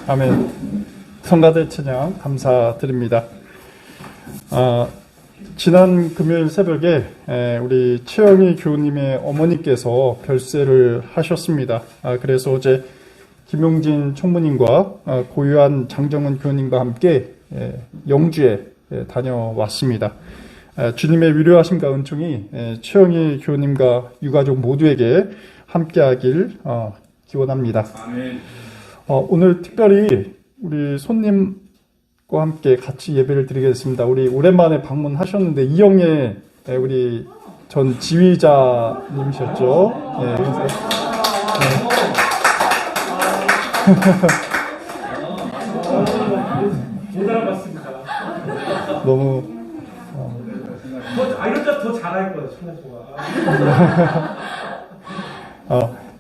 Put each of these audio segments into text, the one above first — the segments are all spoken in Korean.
아멘. 성가대 찬양 감사드립니다. 지난 금요일 새벽에 우리 최영희 교우님의 어머니께서 별세를 하셨습니다. 그래서 어제 김용진 총무님과 고유한 장정은 교우님과 함께 영주에 다녀왔습니다. 주님의 위로하심과 은총이 최영희 교우님과 유가족 모두에게 함께하길 기원합니다. 아멘. 오늘 특별히 우리 손님과 함께 같이 예배를 드리겠습니다. 우리 오랜만에 방문하셨는데 이영애 우리 전 지휘자님이셨죠? 네, 그래서 못 알아봤습니다. 너무 이럴 때 더 잘할 거예요, 청소가.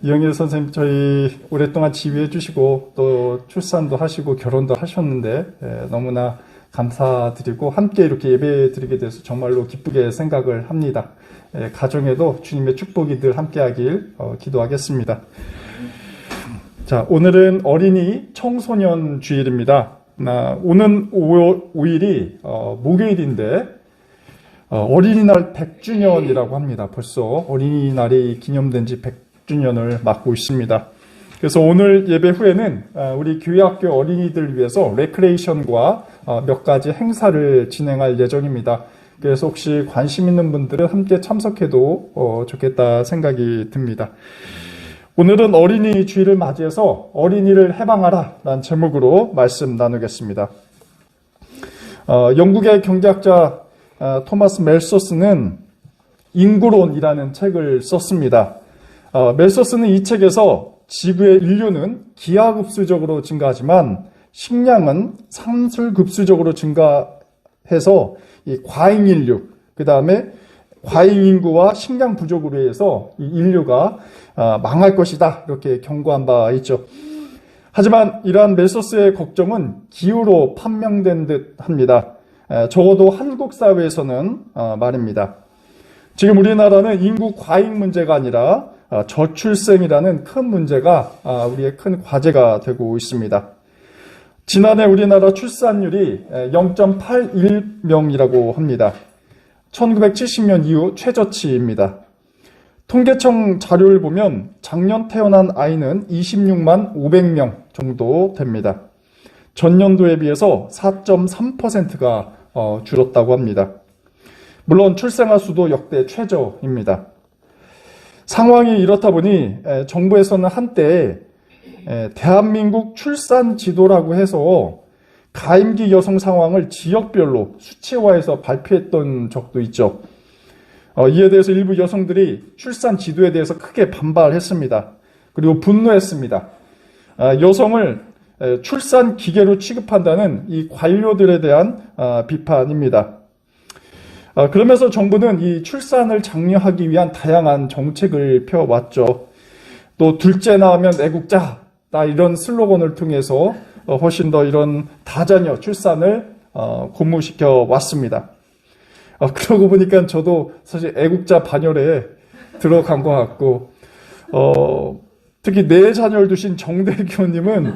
이영일 선생님 저희 오랫동안 지휘해 주시고 또 출산도 하시고 결혼도 하셨는데 너무나 감사드리고 함께 이렇게 예배 드리게 돼서 정말로 기쁘게 생각을 합니다. 가정에도 주님의 축복이 늘 함께하길 기도하겠습니다. 자, 오늘은 어린이 청소년 주일입니다. 오는 5일이 목요일인데 어린이날 100주년이라고 합니다. 벌써 어린이날이 기념된 지 100주년을 맞고 있습니다. 그래서 오늘 예배 후에는 우리 교회학교 어린이들을 위해서 레크레이션과 몇 가지 행사를 진행할 예정입니다. 그래서 혹시 관심 있는 분들은 함께 참석해도 좋겠다 생각이 듭니다. 오늘은 어린이 주일을 맞이해서 어린이를 해방하라 라는 제목으로 말씀 나누겠습니다. 영국의 경제학자 토마스 멜소스는 인구론이라는 책을 썼습니다. 멜소스는 이 책에서 지구의 인류는 기하급수적으로 증가하지만 식량은 산술급수적으로 증가해서 이 과잉인류, 그 다음에 과잉인구와 식량 부족으로 해서 이 인류가 망할 것이다 이렇게 경고한 바 있죠. 하지만 이러한 멜소스의 걱정은 기우로 판명된 듯 합니다. 적어도 한국 사회에서는 말입니다. 지금 우리나라는 인구 과잉 문제가 아니라 저출생이라는 큰 문제가 우리의 큰 과제가 되고 있습니다. 지난해 우리나라 출산율이 0.81명이라고 합니다. 1970년 이후 최저치입니다. 통계청 자료를 보면 작년 태어난 아이는 26만 500명 정도 됩니다. 전년도에 비해서 4.3%가 줄었다고 합니다. 물론 출생아 수도 역대 최저입니다. 상황이 이렇다 보니 정부에서는 한때 대한민국 출산 지도라고 해서 가임기 여성 상황을 지역별로 수치화해서 발표했던 적도 있죠. 이에 대해서 일부 여성들이 출산 지도에 대해서 크게 반발했습니다. 그리고 분노했습니다. 여성을 출산 기계로 취급한다는 이 관료들에 대한 비판입니다. 그러면서 정부는 이 출산을 장려하기 위한 다양한 정책을 펴왔죠. 또 둘째 낳으면 애국자 이런 슬로건을 통해서 훨씬 더 이런 다자녀 출산을 고무시켜 왔습니다. 그러고 보니까 저도 사실 애국자 반열에 들어간 것 같고 특히 네 자녀를 두신 정대교님은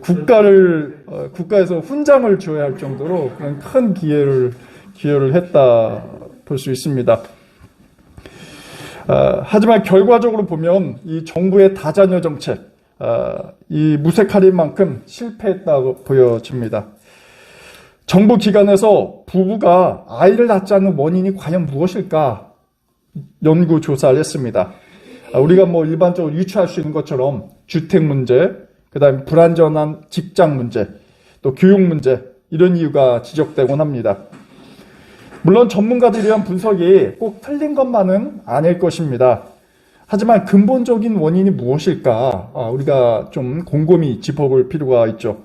국가에서 훈장을 줘야 할 정도로 그런 큰 기여를 했다 볼 수 있습니다. 하지만 결과적으로 보면 이 정부의 다자녀 정책, 이 무색할인 만큼 실패했다고 보여집니다. 정부 기관에서 부부가 아이를 낳지 않는 원인이 과연 무엇일까 연구 조사를 했습니다. 우리가 일반적으로 유추할 수 있는 것처럼 주택 문제, 그 다음에 불안전한 직장 문제, 또 교육 문제 이런 이유가 지적되곤 합니다. 물론 전문가들에 의한 분석이 꼭 틀린 것만은 아닐 것입니다. 하지만 근본적인 원인이 무엇일까 우리가 좀 곰곰이 짚어볼 필요가 있죠.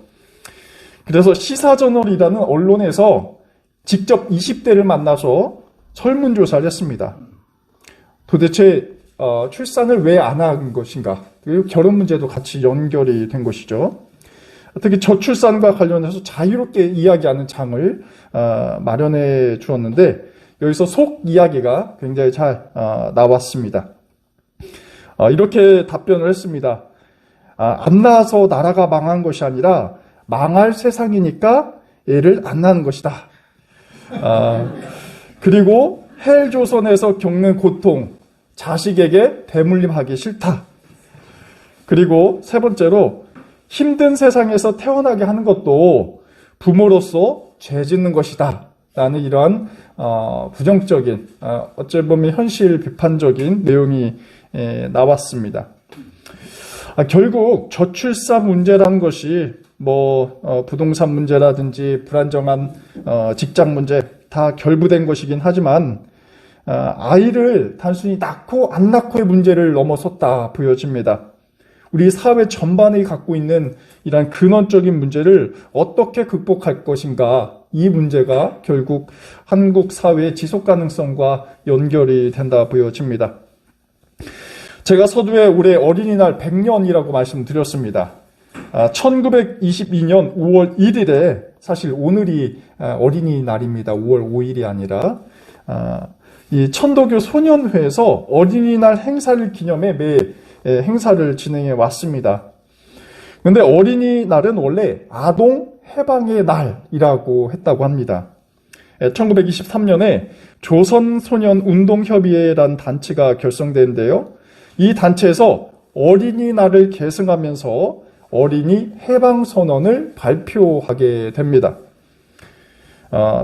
그래서 시사저널이라는 언론에서 직접 20대를 만나서 설문조사를 했습니다. 도대체 출산을 왜 안 한 것인가, 그리고 결혼 문제도 같이 연결이 된 것이죠. 특히 저출산과 관련해서 자유롭게 이야기하는 장을 마련해 주었는데 여기서 속 이야기가 굉장히 잘 나왔습니다. 이렇게 답변을 했습니다. 안 낳아서 나라가 망한 것이 아니라 망할 세상이니까 애를 안 낳는 것이다. 그리고 헬조선에서 겪는 고통, 자식에게 대물림하기 싫다. 그리고 세 번째로 힘든 세상에서 태어나게 하는 것도 부모로서 죄 짓는 것이다. 라는 이러한 부정적인, 어찌 보면 현실 비판적인 내용이 나왔습니다. 결국 저출산 문제라는 것이 부동산 문제라든지 불안정한 직장 문제 다 결부된 것이긴 하지만 아이를 단순히 낳고 안 낳고의 문제를 넘어섰다 보여집니다. 우리 사회 전반이 갖고 있는 이러한 근원적인 문제를 어떻게 극복할 것인가, 이 문제가 결국 한국 사회의 지속 가능성과 연결이 된다 보여집니다. 제가 서두에 올해 어린이날 100년이라고 말씀드렸습니다. 1922년 5월 1일에 사실 오늘이 어린이날입니다. 5월 5일이 아니라 이 천도교 소년회에서 어린이날 행사를 기념해 매 행사를 진행해 왔습니다. 그런데 어린이날은 원래 아동 해방의 날이라고 했다고 합니다. 1923년에 조선소년운동협의회라는 단체가 결성되는데요. 이 단체에서 어린이날을 계승하면서 어린이 해방선언을 발표하게 됩니다.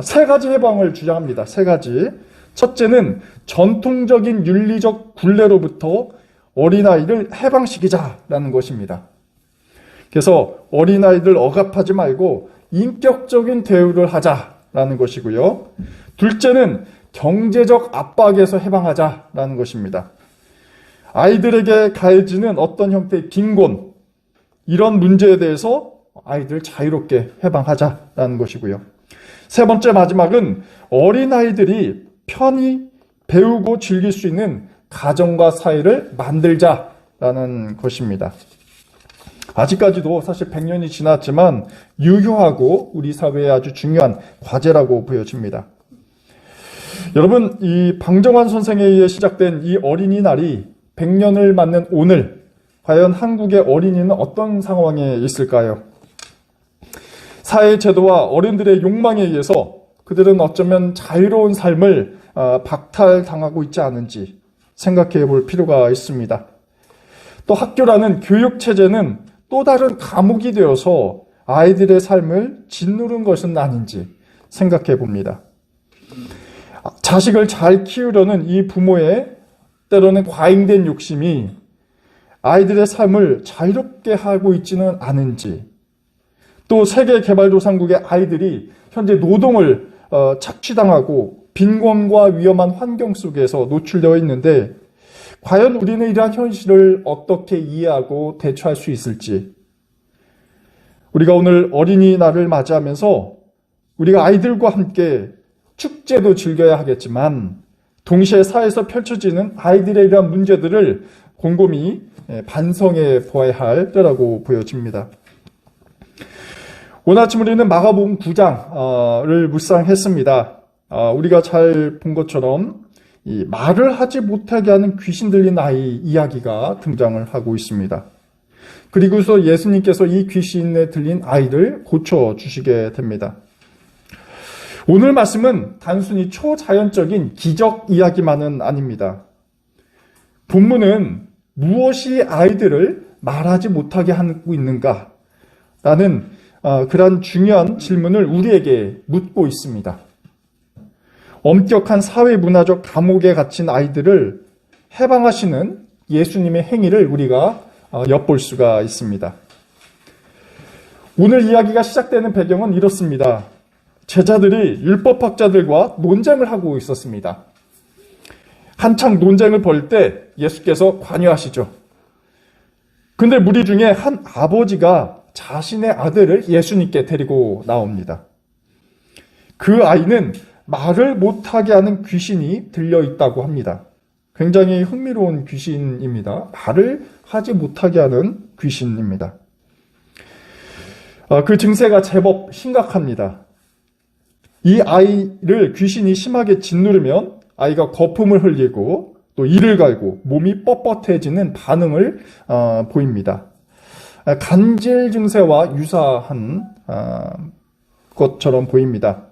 세 가지 해방을 주장합니다. 세 가지. 첫째는 전통적인 윤리적 굴레로부터 어린아이를 해방시키자라는 것입니다. 그래서 어린아이들 억압하지 말고 인격적인 대우를 하자라는 것이고요. 둘째는 경제적 압박에서 해방하자라는 것입니다. 아이들에게 가해지는 어떤 형태의 빈곤, 이런 문제에 대해서 아이들 자유롭게 해방하자라는 것이고요. 세 번째 마지막은 어린아이들이 편히 배우고 즐길 수 있는 가정과 사회를 만들자라는 것입니다. 아직까지도 사실 100년이 지났지만 유효하고 우리 사회에 아주 중요한 과제라고 보여집니다. 여러분, 이 방정환 선생에 의해 시작된 이 어린이날이 100년을 맞는 오늘, 과연 한국의 어린이는 어떤 상황에 있을까요? 사회 제도와 어른들의 욕망에 의해서 그들은 어쩌면 자유로운 삶을 박탈당하고 있지 않은지 생각해 볼 필요가 있습니다. 또 학교라는 교육체제는 또 다른 감옥이 되어서 아이들의 삶을 짓누른 것은 아닌지 생각해 봅니다. 자식을 잘 키우려는 이 부모의 때로는 과잉된 욕심이 아이들의 삶을 자유롭게 하고 있지는 않은지, 또 세계개발도상국의 아이들이 현재 노동을 착취당하고 빈곤과 위험한 환경 속에서 노출되어 있는데 과연 우리는 이러한 현실을 어떻게 이해하고 대처할 수 있을지, 우리가 오늘 어린이날을 맞이하면서 우리가 아이들과 함께 축제도 즐겨야 하겠지만 동시에 사회에서 펼쳐지는 아이들의 이러한 문제들을 곰곰이 반성해 보아야 할 때라고 보여집니다. 오늘 아침 우리는 마가복음 9장을 묵상했습니다. 우리가 잘 본 것처럼 이 말을 하지 못하게 하는 귀신 들린 아이 이야기가 등장을 하고 있습니다. 그리고서 예수님께서 이 귀신에 들린 아이를 고쳐주시게 됩니다. 오늘 말씀은 단순히 초자연적인 기적 이야기만은 아닙니다. 본문은 무엇이 아이들을 말하지 못하게 하고 있는가? 라는 그러한 중요한 질문을 우리에게 묻고 있습니다. 엄격한 사회 문화적 감옥에 갇힌 아이들을 해방하시는 예수님의 행위를 우리가 엿볼 수가 있습니다. 오늘 이야기가 시작되는 배경은 이렇습니다. 제자들이 율법학자들과 논쟁을 하고 있었습니다. 한창 논쟁을 벌일 때 예수께서 관여하시죠. 근데 무리 중에 한 아버지가 자신의 아들을 예수님께 데리고 나옵니다. 그 아이는 말을 못하게 하는 귀신이 들려있다고 합니다. 굉장히 흥미로운 귀신입니다. 말을 하지 못하게 하는 귀신입니다. 그 증세가 제법 심각합니다. 이 아이를 귀신이 심하게 짓누르면 아이가 거품을 흘리고 또 이를 갈고 몸이 뻣뻣해지는 반응을 보입니다. 간질 증세와 유사한 것처럼 보입니다.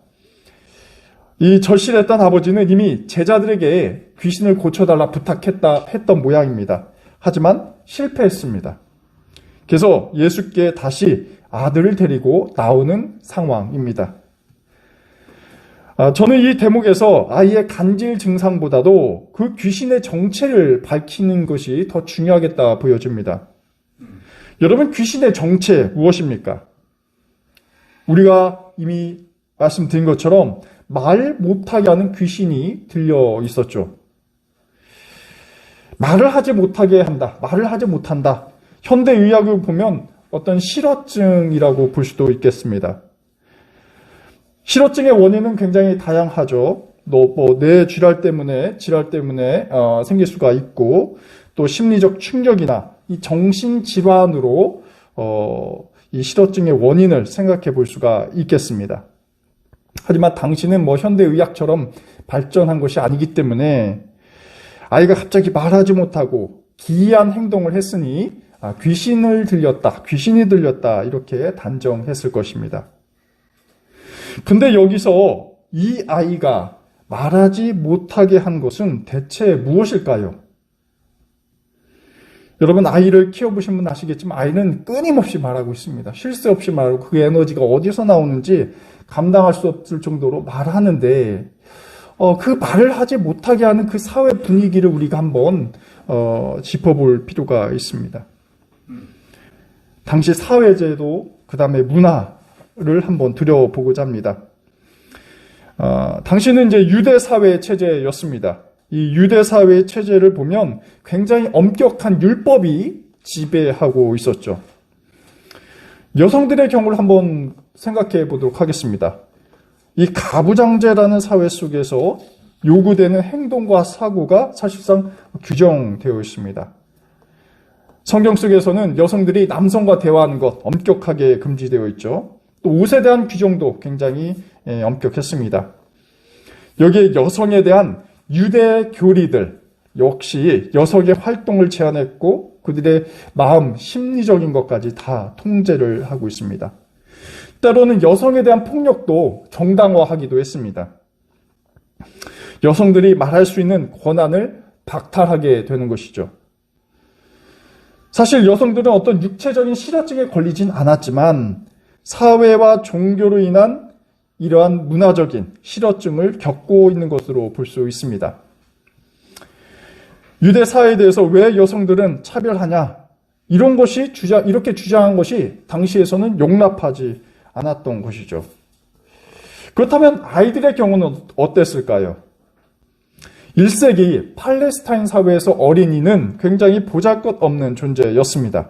이 절실했던 아버지는 이미 제자들에게 귀신을 고쳐달라 했던 모양입니다. 하지만 실패했습니다. 그래서 예수께 다시 아들을 데리고 나오는 상황입니다. 저는 이 대목에서 아이의 간질 증상보다도 그 귀신의 정체를 밝히는 것이 더 중요하겠다 보여집니다. 여러분, 귀신의 정체 무엇입니까? 우리가 이미 말씀드린 것처럼 말 못하게 하는 귀신이 들려 있었죠. 말을 하지 못하게 한다. 말을 하지 못한다. 현대의학을 보면 어떤 실어증이라고 볼 수도 있겠습니다. 실어증의 원인은 굉장히 다양하죠. 뇌 질환 때문에 생길 수가 있고, 또 심리적 충격이나 이 정신 질환으로 이 실어증의 원인을 생각해 볼 수가 있겠습니다. 하지만 당시는 현대의학처럼 발전한 것이 아니기 때문에 아이가 갑자기 말하지 못하고 기이한 행동을 했으니 귀신이 들렸다 이렇게 단정했을 것입니다. 근데 여기서 이 아이가 말하지 못하게 한 것은 대체 무엇일까요? 여러분, 아이를 키워보신 분 아시겠지만 아이는 끊임없이 말하고 있습니다. 쉴 새 없이 말하고 그 에너지가 어디서 나오는지 감당할 수 없을 정도로 말하는데 그 말을 하지 못하게 하는 그 사회 분위기를 우리가 한번 짚어볼 필요가 있습니다. 당시 사회제도 그 다음에 문화를 한번 들여보고자 합니다. 당시는 이제 유대 사회 체제였습니다. 이 유대 사회 체제를 보면 굉장히 엄격한 율법이 지배하고 있었죠. 여성들의 경우를 한번 생각해 보도록 하겠습니다. 이 가부장제라는 사회 속에서 요구되는 행동과 사고가 사실상 규정되어 있습니다. 성경 속에서는 여성들이 남성과 대화하는 것 엄격하게 금지되어 있죠. 또 옷에 대한 규정도 굉장히 엄격했습니다. 여기에 여성에 대한 유대 교리들 역시 여성의 활동을 제한했고 그들의 마음, 심리적인 것까지 다 통제를 하고 있습니다. 때로는 여성에 대한 폭력도 정당화하기도 했습니다. 여성들이 말할 수 있는 권한을 박탈하게 되는 것이죠. 사실 여성들은 어떤 육체적인 실어증에 걸리진 않았지만 사회와 종교로 인한 이러한 문화적인 실어증을 겪고 있는 것으로 볼 수 있습니다. 유대 사회에 대해서 왜 여성들은 차별하냐? 이렇게 주장한 것이 당시에서는 용납하지 않았던 것이죠. 그렇다면 아이들의 경우는 어땠을까요? 1세기 팔레스타인 사회에서 어린이는 굉장히 보잘것없는 존재였습니다.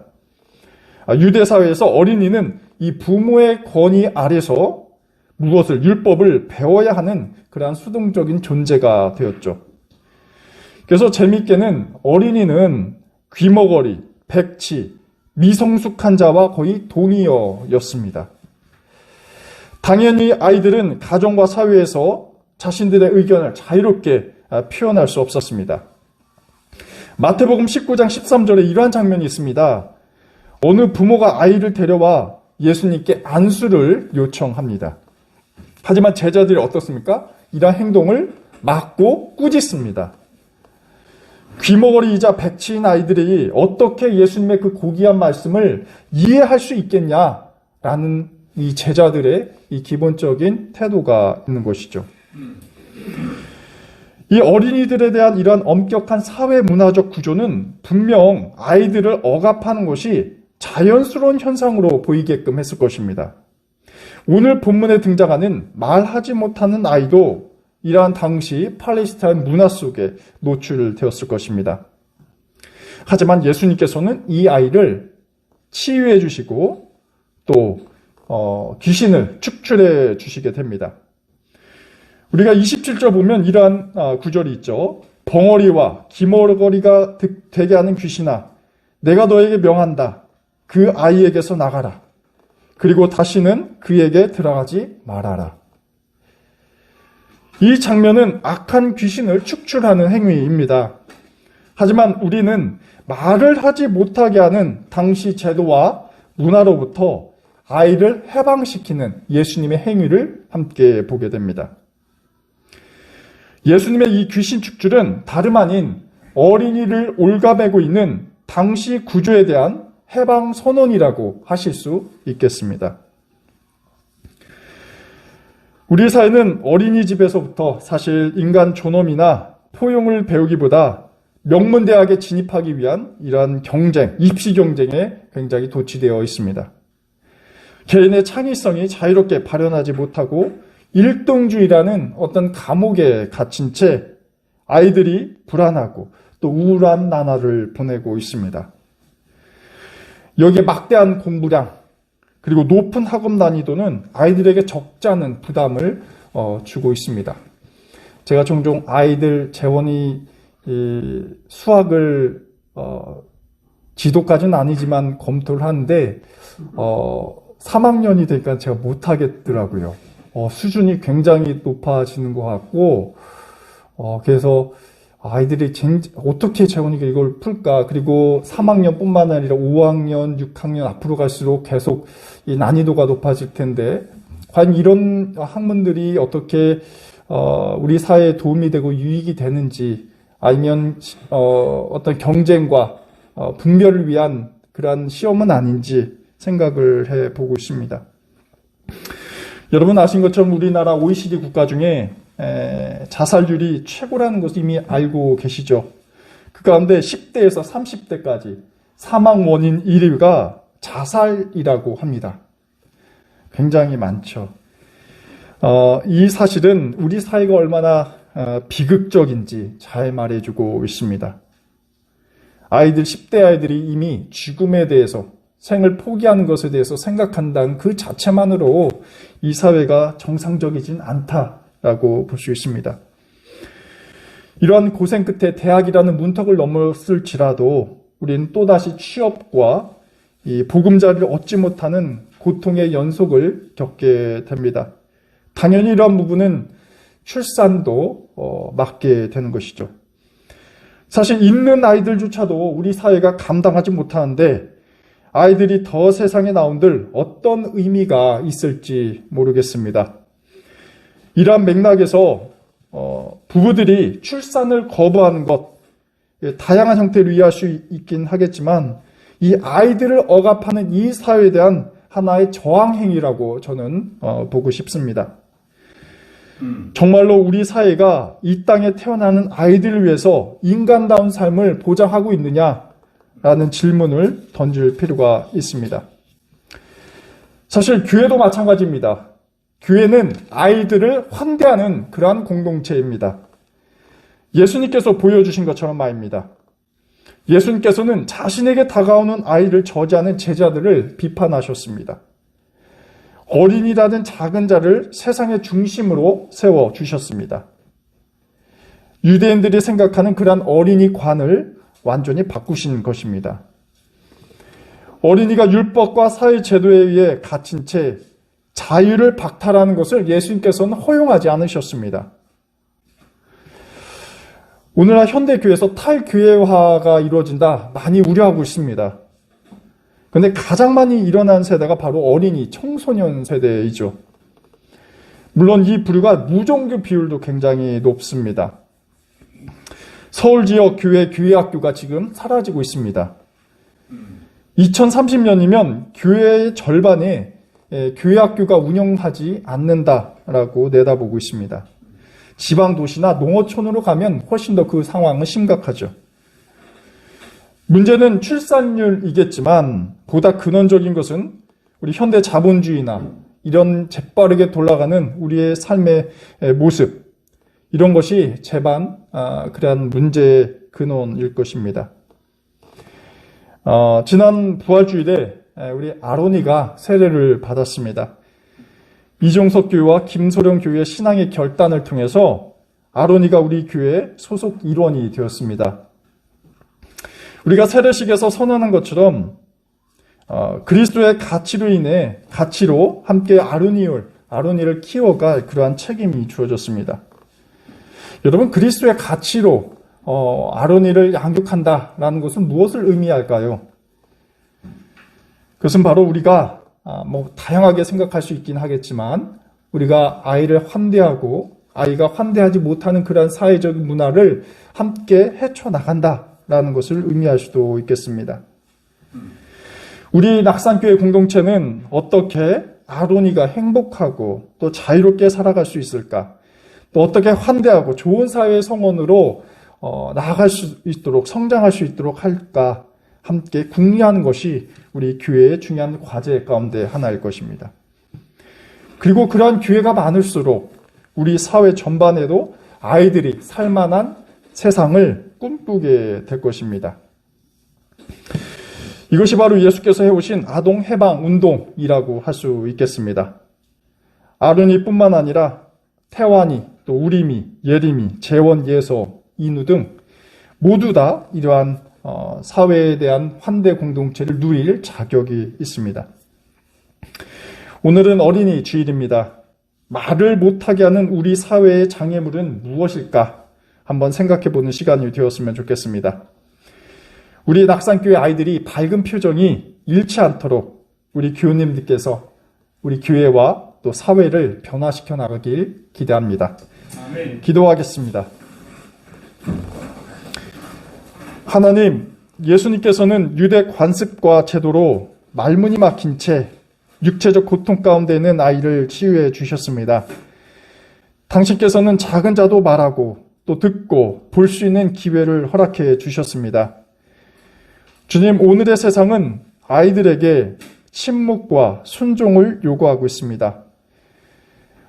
유대 사회에서 어린이는 이 부모의 권위 아래서 율법을 배워야 하는 그러한 수동적인 존재가 되었죠. 그래서 재미있게는 어린이는 귀머거리, 백치, 미성숙한 자와 거의 동의어였습니다. 당연히 아이들은 가정과 사회에서 자신들의 의견을 자유롭게 표현할 수 없었습니다. 마태복음 19장 13절에 이러한 장면이 있습니다. 어느 부모가 아이를 데려와 예수님께 안수를 요청합니다. 하지만 제자들이 어떻습니까? 이러한 행동을 막고 꾸짖습니다. 귀머거리이자 백치인 아이들이 어떻게 예수님의 그 고귀한 말씀을 이해할 수 있겠냐라는 이 제자들의 이 기본적인 태도가 있는 것이죠. 이 어린이들에 대한 이러한 엄격한 사회 문화적 구조는 분명 아이들을 억압하는 것이 자연스러운 현상으로 보이게끔 했을 것입니다. 오늘 본문에 등장하는 말하지 못하는 아이도 이러한 당시 팔레스타인 문화 속에 노출되었을 것입니다. 하지만 예수님께서는 이 아이를 치유해 주시고 또 귀신을 축출해 주시게 됩니다. 우리가 27절 보면 이러한 구절이 있죠. 벙어리와 기머거리가 되게 하는 귀신아, 내가 너에게 명한다. 그 아이에게서 나가라. 그리고 다시는 그에게 들어가지 말아라. 이 장면은 악한 귀신을 축출하는 행위입니다. 하지만 우리는 말을 하지 못하게 하는 당시 제도와 문화로부터 아이를 해방시키는 예수님의 행위를 함께 보게 됩니다. 예수님의 이 귀신 축출은 다름 아닌 어린이를 올가매고 있는 당시 구조에 대한 해방 선언이라고 하실 수 있겠습니다. 우리 사회는 어린이집에서부터 사실 인간 존엄이나 포용을 배우기보다 명문대학에 진입하기 위한 이러한 경쟁, 입시 경쟁에 굉장히 도취되어 있습니다. 개인의 창의성이 자유롭게 발현하지 못하고 일등주의라는 어떤 감옥에 갇힌 채 아이들이 불안하고 또 우울한 나날을 보내고 있습니다. 여기에 막대한 공부량 그리고 높은 학업 난이도는 아이들에게 적지 않은 부담을 주고 있습니다. 제가 종종 아이들 재원이 수학을 지도까지는 아니지만 검토를 하는데 3학년이 되니까 제가 못하겠더라고요. 수준이 굉장히 높아지는 것 같고 그래서 아이들이 어떻게 재원이가 이걸 풀까? 그리고 3학년뿐만 아니라 5학년, 6학년 앞으로 갈수록 계속 이 난이도가 높아질 텐데 과연 이런 학문들이 어떻게 우리 사회에 도움이 되고 유익이 되는지 아니면 어떤 경쟁과 분별을 위한 그러한 시험은 아닌지 생각을 해보고 있습니다. 여러분 아신 것처럼 우리나라 OECD 국가 중에 자살률이 최고라는 것을 이미 알고 계시죠. 그 가운데 10대에서 30대까지 사망 원인 1위가 자살이라고 합니다. 굉장히 많죠. 이 사실은 우리 사회가 얼마나 비극적인지 잘 말해주고 있습니다. 10대 아이들이 이미 죽음에 대해서 생을 포기하는 것에 대해서 생각한다는 그 자체만으로 이 사회가 정상적이진 않다라고 볼 수 있습니다. 이러한 고생 끝에 대학이라는 문턱을 넘었을지라도 우리는 또다시 취업과 이 보금자리를 얻지 못하는 고통의 연속을 겪게 됩니다. 당연히 이러한 부분은 출산도 맞게 되는 것이죠. 사실 있는 아이들조차도 우리 사회가 감당하지 못하는데 아이들이 더 세상에 나온들 어떤 의미가 있을지 모르겠습니다. 이러한 맥락에서 부부들이 출산을 거부하는 것, 다양한 형태로 이해할 수 있긴 하겠지만 이 아이들을 억압하는 이 사회에 대한 하나의 저항행위라고 저는 보고 싶습니다. 정말로 우리 사회가 이 땅에 태어나는 아이들을 위해서 인간다운 삶을 보장하고 있느냐라는 질문을 던질 필요가 있습니다. 사실 교회도 마찬가지입니다. 교회는 아이들을 환대하는 그러한 공동체입니다. 예수님께서 보여주신 것처럼 말입니다. 예수님께서는 자신에게 다가오는 아이를 저지하는 제자들을 비판하셨습니다. 어린이라는 작은 자를 세상의 중심으로 세워주셨습니다. 유대인들이 생각하는 그러한 어린이관을 완전히 바꾸신 것입니다. 어린이가 율법과 사회 제도에 의해 갇힌 채 자유를 박탈하는 것을 예수님께서는 허용하지 않으셨습니다. 오늘날 현대교회에서 탈교회화가 이루어진다 많이 우려하고 있습니다. 그런데 가장 많이 일어난 세대가 바로 어린이, 청소년 세대이죠. 물론 이 부류가 무종교 비율도 굉장히 높습니다. 서울 지역 교회, 교회학교가 지금 사라지고 있습니다. 2030년이면 교회의 절반에 교회학교가 운영하지 않는다라고 내다보고 있습니다. 지방 도시나 농어촌으로 가면 훨씬 더 그 상황은 심각하죠. 문제는 출산율이겠지만 보다 근원적인 것은 우리 현대 자본주의나 이런 재빠르게 돌아가는 우리의 삶의 모습, 이런 것이 제반 그러한 문제의 근원일 것입니다. 지난 부활주일에 우리 아로니가 세례를 받았습니다. 이종석 교회와 김소령 교회의 신앙의 결단을 통해서 아로니가 우리 교회의 소속 일원이 되었습니다. 우리가 세례식에서 선언한 것처럼 그리스도의 가치로 함께 아로니를 키워갈 그러한 책임이 주어졌습니다. 여러분, 그리스도의 가치로 아로니를 양육한다라는 것은 무엇을 의미할까요? 그것은 바로 우리가 다양하게 생각할 수 있긴 하겠지만 우리가 아이를 환대하고 아이가 환대하지 못하는 그러한 사회적인 문화를 함께 헤쳐나간다라는 것을 의미할 수도 있겠습니다. 우리 낙산교회 공동체는 어떻게 아론이가 행복하고 또 자유롭게 살아갈 수 있을까? 또 어떻게 환대하고 좋은 사회의 성원으로 나아갈 수 있도록 성장할 수 있도록 할까? 함께 궁리하는 것이 우리 교회의 중요한 과제 가운데 하나일 것입니다. 그리고 그러한 교회가 많을수록 우리 사회 전반에도 아이들이 살만한 세상을 꿈꾸게 될 것입니다. 이것이 바로 예수께서 해오신 아동 해방 운동이라고 할 수 있겠습니다. 아론이뿐만 아니라 태완이, 또 우림이, 예림이, 재원, 예서, 인우 등 모두 다 이러한 사회에 대한 환대 공동체를 누릴 자격이 있습니다. 오늘은 어린이 주일입니다. 말을 못하게 하는 우리 사회의 장애물은 무엇일까? 한번 생각해보는 시간이 되었으면 좋겠습니다. 우리 낙산교회 아이들이 밝은 표정이 잃지 않도록 우리 교우님들께서 우리 교회와 또 사회를 변화시켜 나가길 기대합니다. 아멘. 기도하겠습니다. 하나님, 예수님께서는 유대 관습과 제도로 말문이 막힌 채 육체적 고통 가운데 있는 아이를 치유해 주셨습니다. 당신께서는 작은 자도 말하고 또 듣고 볼 수 있는 기회를 허락해 주셨습니다. 주님, 오늘의 세상은 아이들에게 침묵과 순종을 요구하고 있습니다.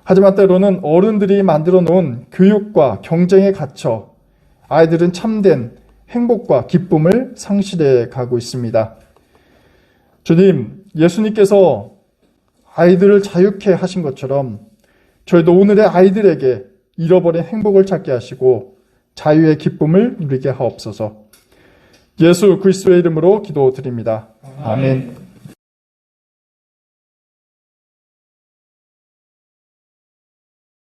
하지만 때로는 어른들이 만들어 놓은 교육과 경쟁에 갇혀 아이들은 참된 행복과 기쁨을 상실해 가고 있습니다. 주님, 예수님께서 아이들을 자유케 하신 것처럼 저희도 오늘의 아이들에게 잃어버린 행복을 찾게 하시고 자유의 기쁨을 누리게 하옵소서. 예수 그리스도의 이름으로 기도드립니다. 아멘.